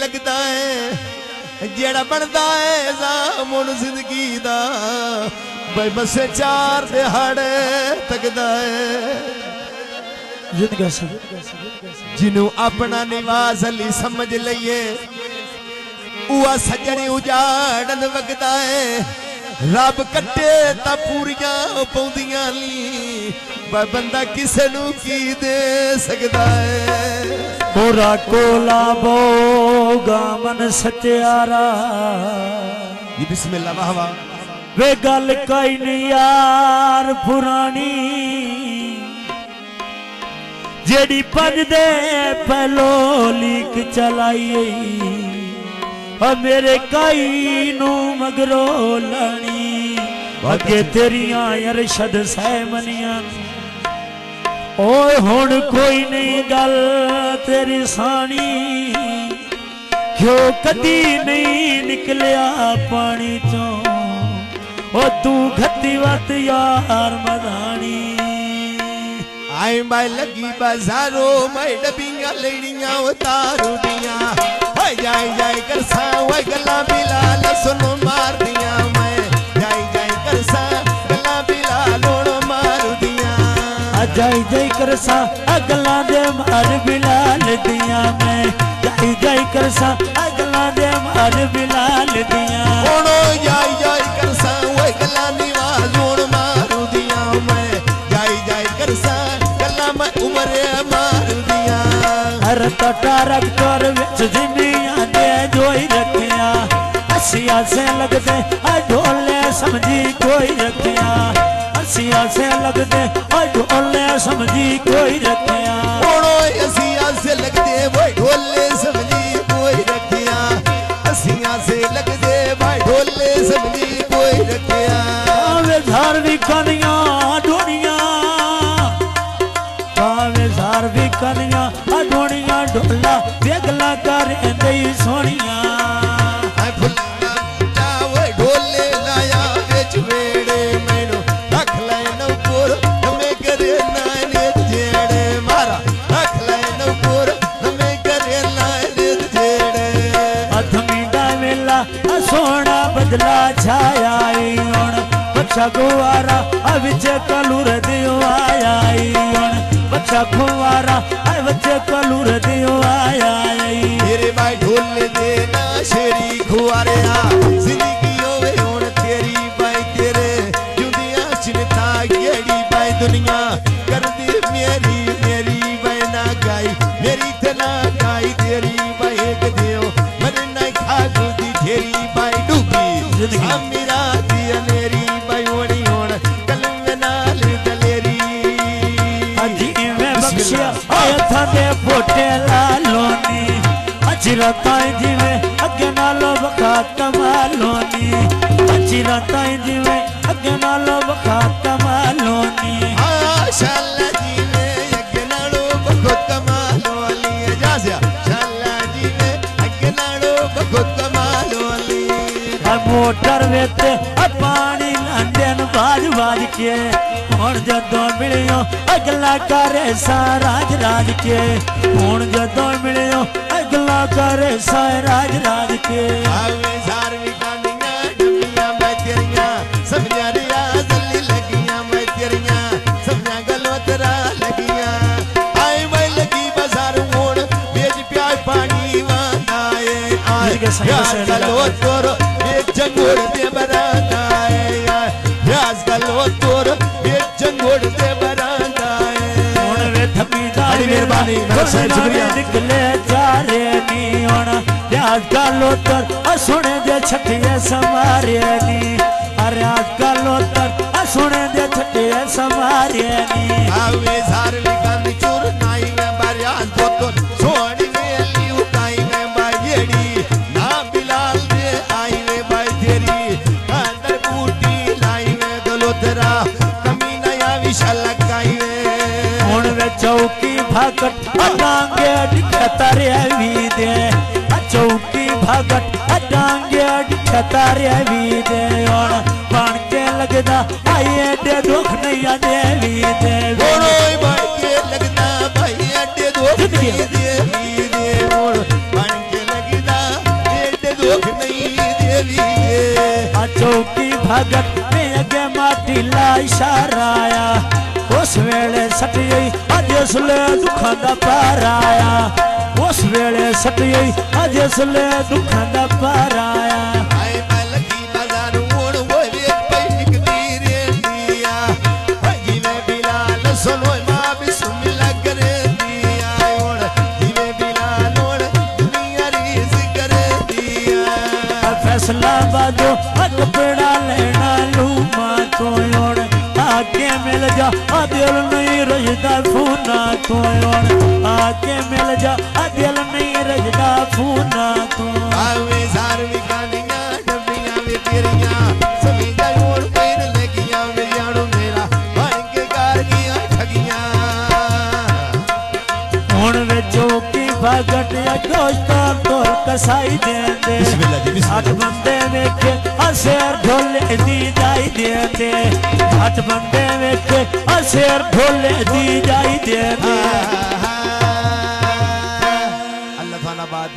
लगता है जेड़ा बनता है जामुन जिंदगी दा भाई बस चार दिहाड़े तकदा है जिन्हों अपना निवास अली समझ लइए उआ सजनी उजाड़न वगदा है रब कट्टे ता पूरियां पौंदियां नी बंदा किसे नू की दे सकदा है मोरा कोला बोगा मन सत्यारा ये बिस्मिल्लाह वाह वाह वे गल कई नहीं यार पुरानी जेड़ी पंज दे पहलो लीक चलाई और मेरे कई नू मगरो लानी अगे तेरिया अरशद सहमनिया ओए हुण कोई नहीं गल तेरी सानी क्यों कदी नहीं निकलिया पानी चो ओ तू घती वत यार मदानी आई मैं लगी बाजारों मैं डबियां लेनियां उतारू दियां हाय जाए जाए कर सा वो गला बिलाल सुनो मार दियां मैं जाए जाए कर सा गला बिलाल उड़ मार दियां जाए जाए कर सा अगला दे मार बिलाल दियां मैं जाए जाए कर सा अगला दे मार बिलाल दियां ओनो जाए जाए कर सा वो गला निवाज उड़ मार दियां मैं जाए जाए कर सा उमरे मार दिया हर टारक कर विच जिमियां दे जोई रखिया हसिया से लगदे ढोले समझी कोई रखिया हसिया से लगदे ढोले समझी कोई रखिया ओनो हसिया से लगदे वो ढोले समझी कोई रखिया हसिया से लगदे भाई ढोले समझी कोई रखिया वे धारवी कनिया ढोनिया भी कनिया ढोनिया ढोला बेगला कर इंदई सोनिया ढोले लाया बेच वेड़े मैनू रख ले नौपुर हमें करे नाने जेड़े मारा रख ले नौपुर हमें करे नाने जेड़े अधमीडा वेला सोना बदला छाया ओण बच्चा गुवारा अविच कलूर दियो आया बच्चा खुवारा आए बच्चे कलूर दियो आया तेरे भाई ढोले देना शेरी खुआरे जिंदगी होवे हुण तेरी भाई तेरे जुदियां चिंता केड़ी भाई दुनिया कर दी मेरी मेरी भाई ना गाई मेरी तना गाई तेरी भाई एक दियो मन नहीं खा दी तेरी भाई डूबी मेरा दिया मेरी भाई होनी होण कलम नाल दलेरी थाने पोटे लालोनी अचिरताई जिवे अगे नालो बखा तमालोनी अचिरताई जिवे अगे नालो बखा तमालोनी शाला जिवे अगे नालो बखा तमालोनी जासिया शाला जिवे अगे नालो बखा तमालोनी मोटर वेते पानी लांदेन बाज बाज के हुण जदों मिलियो अगला करे सा राज राज के हुण जदों मिलियो अगला करे सा राज राज के आवे सारवी कांडियां डबियां मैं तेरियां समझा रिया जल्दी लगियां मैं तेरियां समझा गलोतरा लगियां आई मैं लगी बाजार हुण बेच प्याज पानी वांदाए आए गलोतर बेच जंगोड़ दे बरांदा आए राज गलोतर जंगोड़ दे बरांदा हुण वे थमीदार मेहरबानी शुक्रिया निकले जारे नी हुण राज गलोतर सुने दे छठिए समारे नी राज गलोतर सुने दे छठिए समारे नी आवे सारवी कांदी चूर नाई में बरियान तो सोनी मेली उताई में बाजेड़ी ना बिलाल दे आई में बाई तेरी अंदर बूटी लाई में गलोतरा हुण वे चौकी भागट डांगे डिखतारे भी दे चौकी भागट डांगे डिखतारे भी दे और बन के लगदा आई एडे दुख नहीं आदे भी दे बन के लगदा भाई एडे दुख नहीं दे बन के लगदा भगत में अगे माटी ला इशारा आया उस वेले सटियई अज इसले दुखां दा पार आया उस वेले सटियई अज इसले दुखां दा पार आया आए मैं लगी बाजारू हुण वो वेख पई निकदी रेंदी आ जिवें बिलाल सुनो मां बिस्मिल्लाह करदी आ हुण जिवें बिलाल हुण दुनिया रीस करदी आ फैसला बाजो कपड़ा लेना लूमा तो हुण आके मिल जा दिल नहीं रजदा फूना तो आके मिल जा दिल नहीं रजदा फूना तो आवे सार विकानियां डबियां वे तेरियां सभी जाऊं पैन लगियां वे जानो मेरा भांगे कार गियां ठगियां हुण वे चौकी भगत दोस्तां तोल कसाई देंदे बिस्मिल्लाह जी आठ बंदे वेखे असेर ढोले दी जाई देंदे आठ बंदे वेखे असेर ढोले दी जाई देंदे